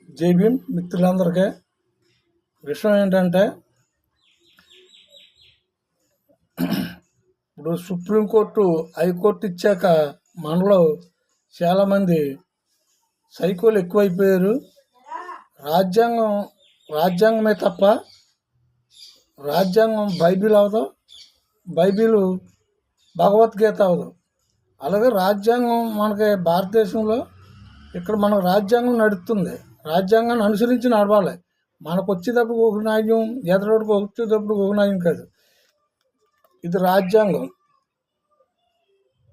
జై భీమ్ మిత్రులందరికీ. విషయం ఏంటంటే, ఇప్పుడు సుప్రీంకోర్టు హైకోర్టు ఇచ్చాక మనలో చాలామంది సైకోలు ఎక్కువైపోయారు. రాజ్యాంగమే తప్ప రాజ్యాంగం బైబిల్ అవదు, బైబిల్ భగవద్గీత అవదు. అలాగే రాజ్యాంగం మనకి భారతదేశంలో ఇక్కడ మన రాజ్యాంగం నడుస్తుంది. రాజ్యాంగాన్ని అనుసరించి నడవాలి. మనకు వచ్చేటప్పుడు ఒక న్యాయం, ఎదరోడికి వచ్చేటప్పుడు ఒక న్యాయం కాదు. ఇది రాజ్యాంగం.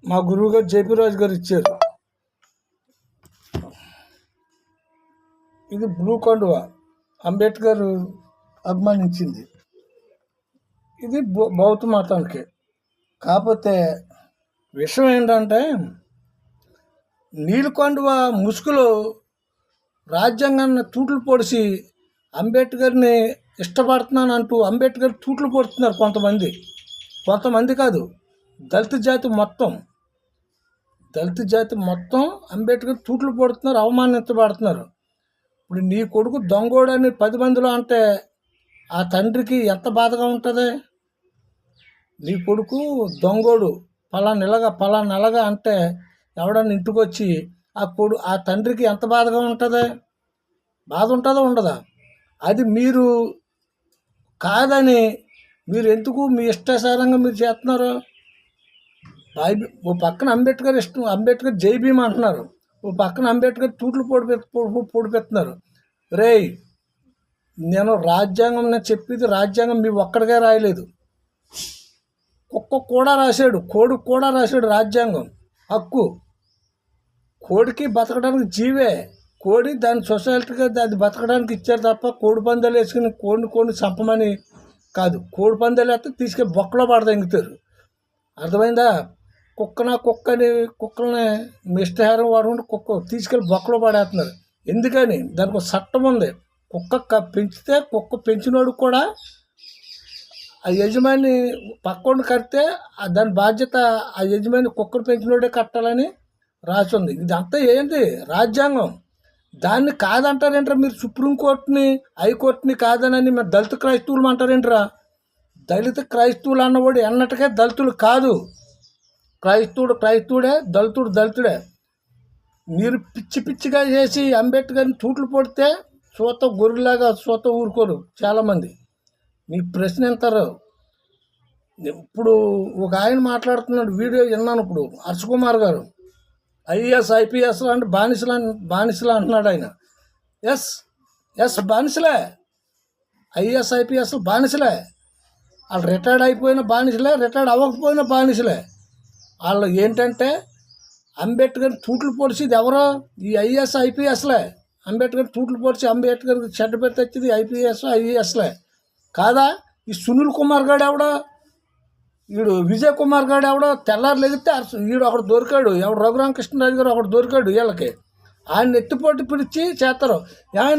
మా గురువు గారు జేపీ రాజు గారు ఇచ్చారు. ఇది బ్లూ కండువా, అంబేద్కర్ అభిమానించింది. ఇది బౌద్ధ మతానికి. కాకపోతే విషయం ఏంటంటే, నీలకండువా ముసుగులో రాజ్యాంగాన్ని తూట్లు పొడిచి అంబేద్కర్ని ఇష్టపడుతున్నానంటూ అంబేద్కర్ తూట్లు పొడుతున్నారు కొంతమంది కాదు, దళిత జాతి మొత్తం అంబేద్కర్ తూట్లు పొడుతున్నారు, అవమానించబడుతున్నారు. ఇప్పుడు నీ కొడుకు దొంగోడని 10 మందిలో అంటే ఆ తండ్రికి ఎంత బాధగా ఉంటుంది? నీ కొడుకు దొంగోడు పలానెలగా అంటే ఎవడన్నా ఇంటికి వచ్చి ఆ తండ్రికి ఎంత బాధగా ఉంటుంది? బాధ ఉంటుందా ఉండదా? అది మీరు కాదని మీరు ఎందుకు మీ ఇష్టాసారంగా మీరు చేస్తున్నారు? ఓ పక్కన అంబేద్కర్ జై భీమ్ అంటున్నారు, ఓ పక్కన అంబేద్కర్ తూట్లు పొడిపెడుతున్నారు. రేయ్, నేను చెప్పింది రాజ్యాంగం మీ ఒక్కడికే రాయలేదు. కుక్క కూడా రాశాడు, కోడికి కూడా రాశాడు రాజ్యాంగం హక్కు. కోడికి బతకడానికి జీవే. కోడి దాని సొసైటీగా అది బతకడానికి ఇచ్చారు తప్ప కోడి పందాలు వేసుకుని కోడిని చంపమని కాదు. కోడి పందాలు వేస్తే తీసుకెళ్ళి బొక్కలో పడదెంగుతారు. అర్థమైందా? కుక్కల్ని మిష్టహారం వాడుకుంటే తీసుకెళ్ళి బొక్కలో పడేస్తున్నారు. ఎందుకని? దానికి ఒక చట్టం ఉంది. పెంచితే కుక్క పెంచినోడు కూడా ఆ యజమాని పక్కోడిని కడితే దాని బాధ్యత ఆ యజమాని కుక్కను పెంచినోడే కట్టాలని రాసి ఉంది. ఇదంతా ఏంటి? రాజ్యాంగం. దాన్ని కాదంటారేంట్రా మీరు? సుప్రీంకోర్టుని హైకోర్టుని కాదనని మీరు దళిత క్రైస్తవులు అంటారేంట్రా? దళిత క్రైస్తవులు అన్నవాడు ఎన్నటికే దళితులు కాదు. క్రైస్తవుడే, దళితుడే. మీరు పిచ్చిగా చేసి అంబేద్కర్ని తూట్లు పొడితే గొర్రెలాగా ఊరుకోరు చాలామంది. మీ ప్రశ్న ఎంతారు? ఇప్పుడు ఒక ఆయన మాట్లాడుతున్నాడు, వీడియో విన్నాను ఇప్పుడు, హర్షకుమార్ గారు. ఐఏఎస్ ఐపీఎస్ అంటే బానిసలు అంటున్నాడు ఆయన. ఎస్ బానిసలే. ఐఏఎస్ ఐపీఎస్ బానిసలే. వాళ్ళు రిటైర్డ్ అయిపోయిన బానిసలే, రిటైర్డ్ అవ్వకపోయిన బానిసలే. వాళ్ళు ఏంటంటే అంబేద్కర్ తూట్లు పొడిచేది ఎవరో? ఈ ఐఏఎస్ ఐపీఎస్లే. అంబేద్కర్ తూట్లు పొడిచి అంబేద్కర్ చెడ్డ పేరు తెచ్చింది ఐఏఎస్లే కాదా? ఈ సునీల్ కుమార్ గారు ఎవడో, వీడు విజయ్ కుమార్ గారు ఎవడో తెల్లారు లెగితే వీడు ఒకడు దొరికాడు. ఎవడు రఘురామకృష్ణరాజు గారు ఒకడు దొరికాడు వీళ్ళకి. ఆయన ఎత్తిపోటీ పిలిచి చేస్తారు.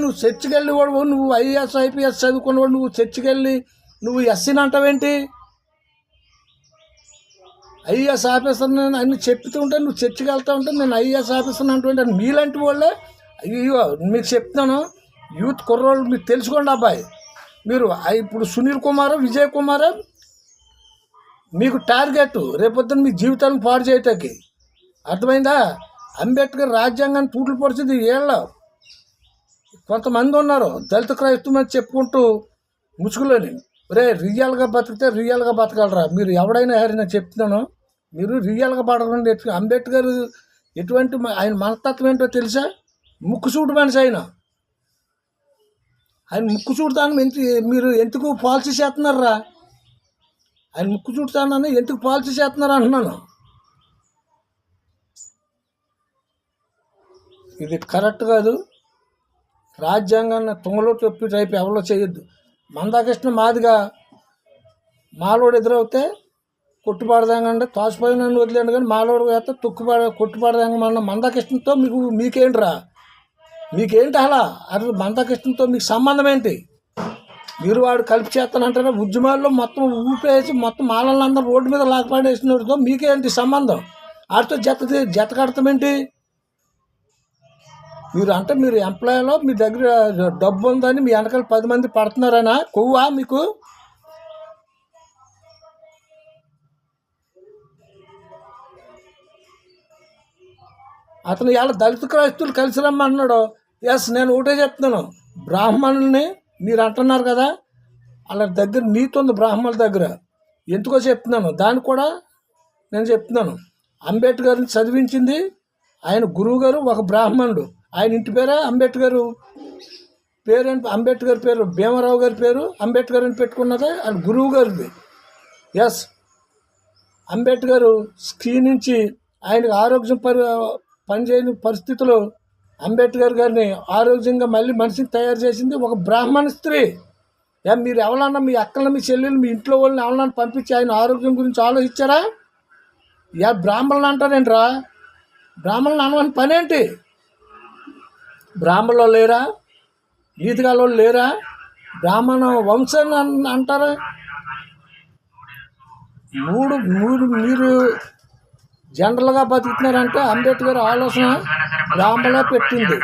నువ్వు చర్చికి వెళ్ళి వాడు, నువ్వు ఐఏఎస్ ఐపీఎస్ చదువుకున్నవాడు, నువ్వు చర్చికి వెళ్ళి నువ్వు ఎస్సీని అంటావేంటి? ఐఏఎస్ ఆఫీసర్ని అన్ని చెప్తూ ఉంటే నువ్వు చర్చికి వెళ్తూ ఉంటే నేను ఐఏఎస్ ఆఫీసర్ని అంటుంటే మీలాంటి వాళ్ళే. అయ్యో, మీకు చెప్తాను, యూత్ కుర్రోళ్ళు మీరు తెలుసుకోండి అబ్బాయి. మీరు ఇప్పుడు సునీల్ కుమార్, విజయ్ కుమార్ మీకు టార్గెట్ రేపొద్దున మీ జీవితాలను పాడు చేయటానికి. అర్థమైందా? అంబేద్కర్ రాజ్యాంగాన్ని తూట్లు పొడిచింది వీళ్ళ కొంతమంది ఉన్నారు. దళిత క్రైస్తవమని చెప్పుకుంటూ ముసుగులోని రియల్గా బతకగలరా మీరు? ఎవడైనా నేను చెప్తున్నాను, మీరు రియల్గా బతకండి. అంబేద్కర్ ఎటువంటి ఆయన మనస్తత్వం ఏంటో తెలుసా? ముక్కుసూటు మనిషి ఆయన ముక్కుసూటు దాన్ని మీరు ఎందుకు పాలసీ చేస్తున్నారా? ఆయన ముక్కుసూటు దాన్ని ఎందుకు పాలసీ చేస్తున్నారు అంటున్నాను. ఇది కరెక్ట్ కాదు. రాజ్యాంగాన్ని తుంగలో చెప్పి టైపు ఎవరో చేయొద్దు. మందాకృష్ణ మాదిగా మాలోడు ఎదురవుతే కొట్టుపాడదాంగండి, తోసిపోయిన వదిలేండి, కానీ మాలోడు వేస్తే కొట్టుపాడదాంగమన్న మందాకృష్ణతో మీకేంట్రా? మీకేంటి అలా? అది మందాకృష్ణతో మీకు సంబంధం ఏంటి? మీరు వాడు కలిపి చేస్తానంటారా? ఉద్యమాల్లో మొత్తం ఊపేసి మొత్తం మాలలందరూ రోడ్డు మీద లాగపాడేసినతో మీకేంటి సంబంధం? వాడితో జత కడతామేంటి? మీరు ఎంప్లాయీలో మీ దగ్గర డబ్బు ఉందని మీ వెనకాల 10 మంది పడుతున్నారనా? కొవ్వా మీకు? అతను ఇలా దళిత క్రైస్తువులు కలిసి రమ్మన్నాడు. ఎస్, నేను ఒకటే చెప్తున్నాను, బ్రాహ్మణుల్ని మీరు అంటున్నారు కదా, వాళ్ళ దగ్గర నీతి ఉంది బ్రాహ్మణుల దగ్గర. ఎందుకో చెప్తున్నాను, దాన్ని కూడా నేను చెప్తున్నాను. అంబేద్కర్ని చదివించింది ఆయన గురువు గారు, ఒక బ్రాహ్మణుడు. ఆయన ఇంటి పేరే అంబేద్కర్. అంబేద్కర్ పేరు భీమరావు గారి పేరు అంబేద్కర్ అని పెట్టుకున్నదే ఆయన గురువు గారిది. ఎస్, అంబేద్కర్ క్షీణించి ఆయనకు ఆరోగ్యం పనిచేయని పరిస్థితుల్లో అంబేద్కర్ గారిని ఆరోగ్యంగా మళ్ళీ మనిషిని తయారు చేసింది ఒక బ్రాహ్మణ స్త్రీ. మీరు ఎవరన్నా మీ అక్కలను, మీ చెల్లెలు, మీ ఇంట్లో వాళ్ళని ఎవరన్నా పంపించి ఆయన ఆరోగ్యం గురించి ఆలోచించారా? బ్రాహ్మణులు అంటారేంట్రా? బ్రాహ్మణులు అనవని పని ఏంటి? బ్రాహ్మణులు లేరా? నీతిగాళ్ళు లేరా? బ్రాహ్మణ వంశాన్ని అంటారా? మీరు జనరల్గా బతుకుతున్నారంటే అంబేద్కర్ ఆలోచన బ్రాహ్మణులే పెట్టింది.